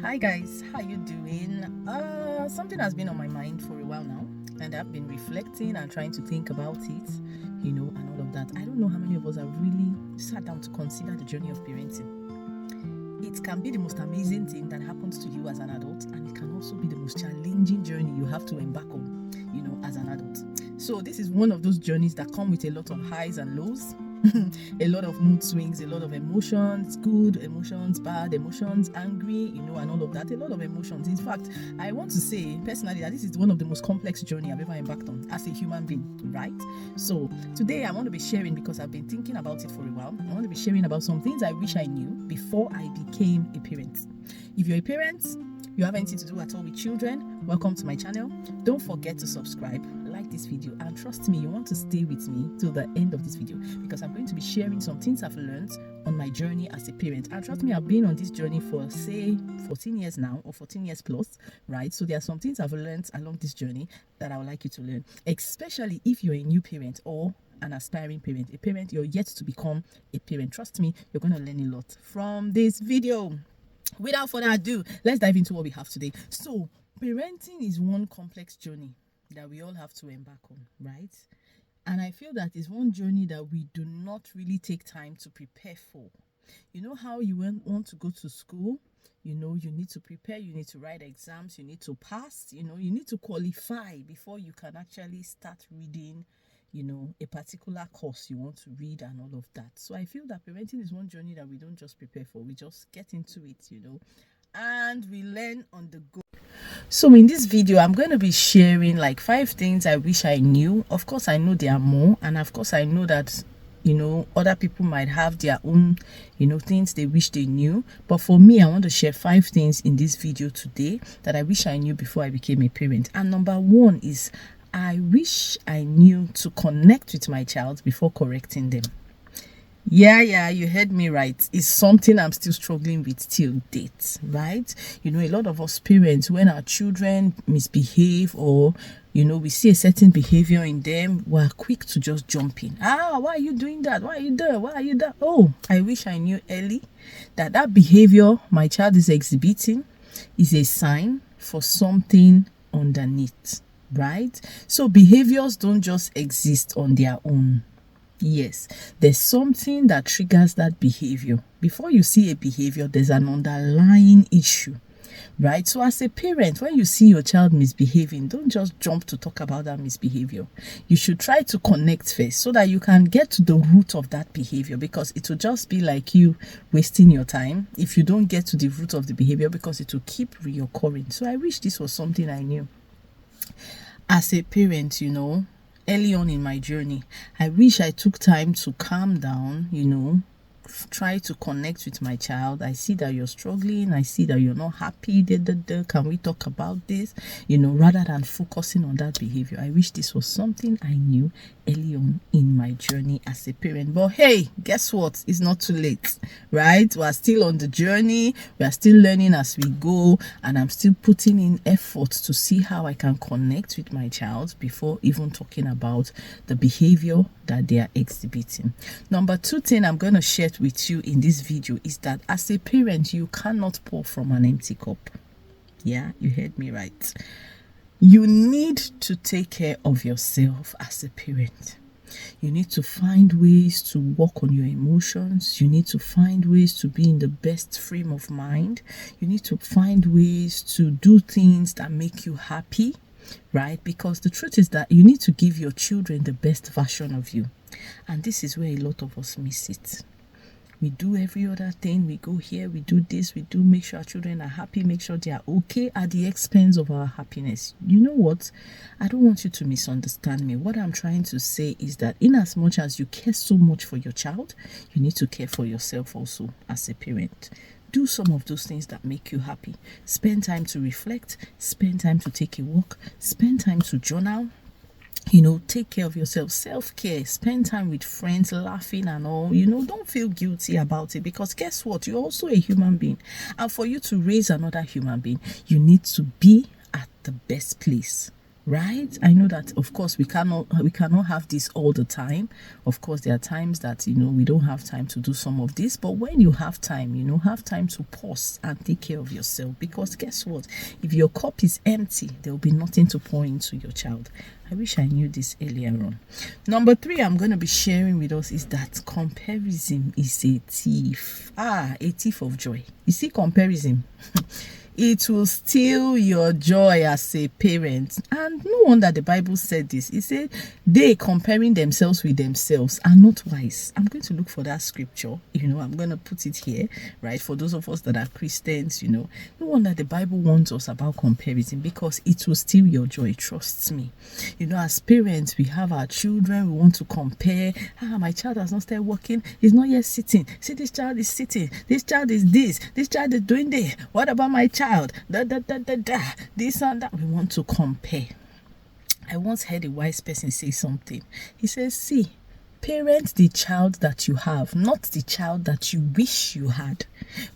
Hi guys, how you doing? Something has been on my mind for a while now, and I've been reflecting and trying to think about it, and all of that. I don't know how many of us have really sat down to consider the journey of parenting. It can be the most amazing thing that happens to you as an adult, and it can also be the most challenging journey you have to embark on, as an adult. So this is one of those journeys that come with a lot of highs and lows. A lot of mood swings, a lot of emotions, good emotions, bad emotions, angry, and all of that. A lot of emotions. In fact, I want to say personally that this is one of the most complex journey I've ever embarked on as a human being, right? So today I want to be sharing, because I've been thinking about it for a while. I want to be sharing about some things I wish I knew before I became a parent. If you're a parent, you have anything to do at all with children, welcome to my channel. Don't forget to subscribe, like this video, and trust me, you want to stay with me till the end of this video, because I'm going to be sharing some things I've learned on my journey as a parent. And trust me, I've been on this journey for say 14 years now, or 14 years plus, right? So there are some things I've learned along this journey that I would like you to learn, especially if you're a new parent or an aspiring parent, a parent you're yet to become a parent. Trust me, you're going to learn a lot from this video. Without further ado, let's dive into what we have today. So parenting is one complex journey that we all have to embark on, right? And I feel that is one journey that we do not really take time to prepare for. You know how you want to go to school, you need to prepare, you need to write exams, you need to pass, you need to qualify before you can actually start reading, a particular course you want to read and all of that. So I feel that parenting is one journey that we don't just prepare for, we just get into it, and we learn on the go. So in this video, I'm going to be sharing like 5 things I wish I knew. Of course, I know there are more, and of course, I know that other people might have their own things they wish they knew, but for me, I want to share 5 things in this video today that I wish I knew before I became a parent. And number 1 is I wish I knew to connect with my child before correcting them. Yeah, you heard me right. It's something I'm still struggling with till date, right? A lot of us parents, when our children misbehave or we see a certain behavior in them, we're quick to just jump in. Why are you doing that? Why are you there? Why are you that? Oh, I wish I knew early that behavior my child is exhibiting is a sign for something underneath, right? So behaviors don't just exist on their own. Yes, there's something that triggers that behavior. Before you see a behavior, there's an underlying issue, right? So as a parent, when you see your child misbehaving, don't just jump to talk about that misbehavior. You should try to connect first so that you can get to the root of that behavior, because it will just be like you wasting your time if you don't get to the root of the behavior, because it will keep reoccurring. So I wish this was something I knew as a parent, early on in my journey. I wish I took time to calm down, try to connect with my child. I see that you're struggling. I see that you're not happy. Can we talk about this? Rather than focusing on that behavior. I wish this was something I knew early on in my journey as a parent. But hey, guess what? It's not too late, right? We're still on the journey. We are still learning as we go. And I'm still putting in effort to see how I can connect with my child before even talking about the behavior that they are exhibiting. Number 2 thing I'm going to share with you in this video is that as a parent, you cannot pour from an empty cup. Yeah, you heard me right. You need to take care of yourself as a parent. You need to find ways to work on your emotions. You need to find ways to be in the best frame of mind. You need to find ways to do things that make you happy, right? Because the truth is that you need to give your children the best version of you. And this is where a lot of us miss it. We do every other thing. We go here, we do this, we do make sure our children are happy, make sure they are okay at the expense of our happiness. You know what? I don't want you to misunderstand me. What I'm trying to say is that in as much as you care so much for your child, you need to care for yourself also as a parent. Do some of those things that make you happy. Spend time to reflect, spend time to take a walk, spend time to journal. Take care of yourself. Self-care. Spend time with friends, laughing and all. Don't feel guilty about it, because guess what? You're also a human being. And for you to raise another human being, you need to be at the best place, right? I know that of course we cannot have this all the time. Of course there are times that we don't have time to do some of this, but when you have time, have time to pause and take care of yourself, because guess what, if your cup is empty, there will be nothing to pour into your child. I wish I knew this earlier on. Number 3 I'm going to be sharing with us is that comparison is a thief. A thief of joy. You see, comparison it will steal your joy as a parent. And no wonder the Bible said this. It said they comparing themselves with themselves are not wise. I'm going to look for that scripture. I'm going to put it here, right? For those of us that are Christians, no wonder the Bible warns us about comparison, because it will steal your joy. Trust me. As parents, we have our children. We want to compare. My child has not started working. He's not yet sitting. See, this child is sitting. This child is this. This child is doing this. What about my child? This and that. We want to compare. I once heard a wise person say something. He says, see, parent the child that you have, not the child that you wish you had.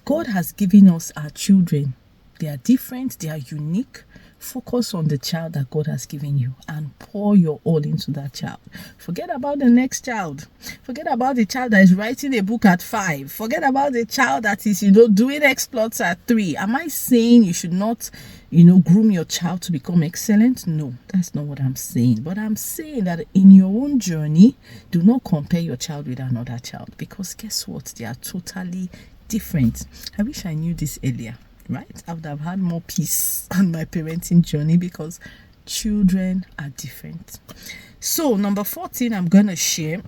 God has given us our children. They are different. They are unique. Focus on the child that God has given you and pour your all into that child. Forget about the next child. Forget about the child that is writing a book at 5. Forget about the child that is, doing exploits at 3. Am I saying you should not, groom your child to become excellent? No, that's not what I'm saying. But I'm saying that in your own journey, do not compare your child with another child, because guess what? They are totally different. I wish I knew this earlier. Right? I would have had more peace on my parenting journey, because children are different. So number 14 I'm going to share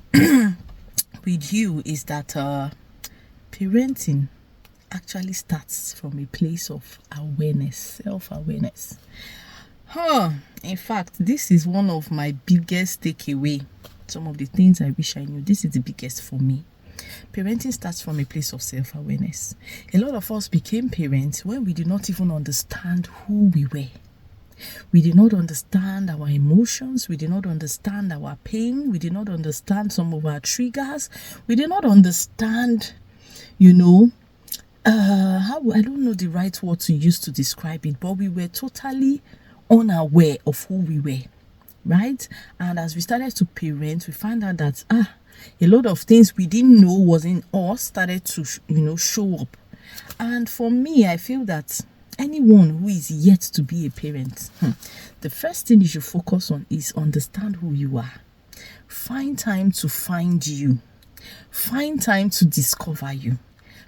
with you is that parenting actually starts from a place of awareness, self-awareness. In fact, this is one of my biggest takeaway. Some of the things I wish I knew. This is the biggest for me. Parenting starts from a place of self-awareness. A lot of us became parents when we did not even understand who we were. We did not understand our emotions. We did not understand our pain. We did not understand some of our triggers. We did not understand, how, I don't know the right word to use to describe it, but we were totally unaware of who we were, right? And as we started to parent, we found out that, a lot of things we didn't know was in us started to, show up. And for me, I feel that anyone who is yet to be a parent, the first thing you should focus on is understand who you are. Find time to find you. Find time to discover you.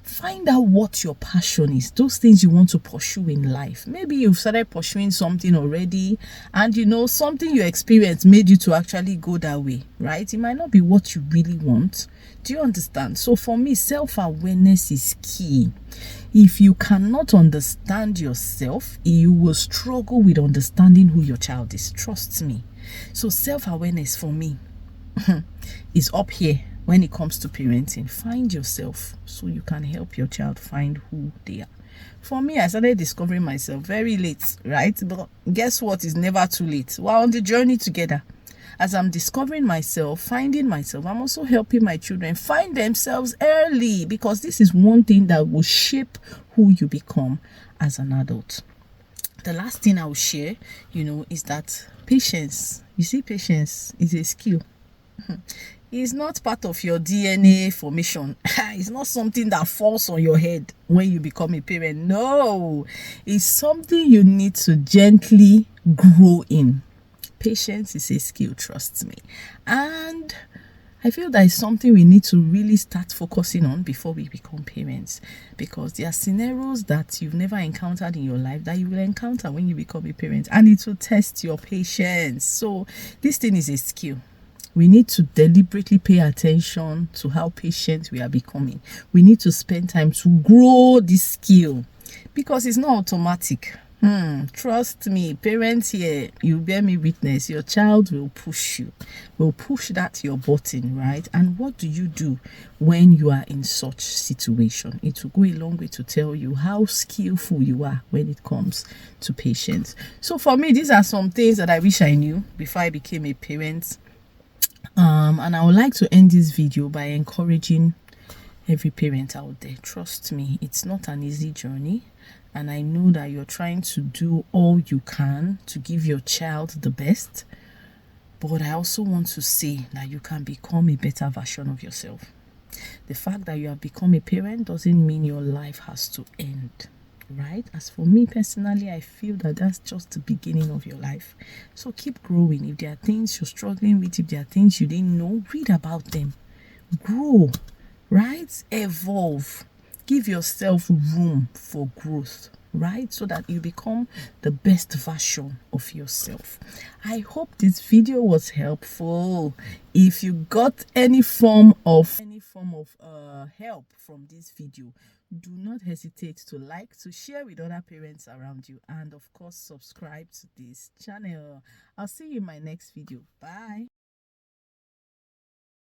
Find out what your passion is, those things you want to pursue in life. Maybe you've started pursuing something already, and something you experienced made you to actually go that way, right? It might not be what you really want. Do you understand? So for me, self-awareness is key. If you cannot understand yourself, you will struggle with understanding who your child is. Trust me. So self-awareness for me is up here. When it comes to parenting, find yourself so you can help your child find who they are. For me, I started discovering myself very late, right? But guess what? It's never too late. We're on the journey together. As I'm discovering myself, finding myself, I'm also helping my children find themselves early, because this is one thing that will shape who you become as an adult. The last thing I will share, is that patience. You see, patience is a skill. It's not part of your DNA formation. It's not something that falls on your head when you become a parent. No, it's something you need to gently grow in. Patience is a skill, trust me. And I feel that is something we need to really start focusing on before we become parents, because there are scenarios that you've never encountered in your life that you will encounter when you become a parent, and it will test your patience. So this thing is a skill. We need to deliberately pay attention to how patient we are becoming. We need to spend time to grow this skill, because it's not automatic. Trust me, parents here, you bear me witness, your child will push you, will push that your button, right? And what do you do when you are in such situation? It will go a long way to tell you how skillful you are when it comes to patience. So for me, these are some things that I wish I knew before I became a parent. And I would like to end this video by encouraging every parent out there. Trust me, it's not an easy journey, and I know that you're trying to do all you can to give your child the best. But I also want to say that you can become a better version of yourself. The fact that you have become a parent doesn't mean your life has to end, right? As for me personally, I feel that that's just the beginning of your life. So keep growing. If there are things you're struggling with, if there are things you didn't know, read about them. Grow, right? Evolve. Give yourself room for growth, right? So that you become the best version of yourself. I hope this video was helpful. If you got any form of help from this video, do not hesitate to like, to share with other parents around you, and of course subscribe to this channel. I'll see you in my next video. Bye.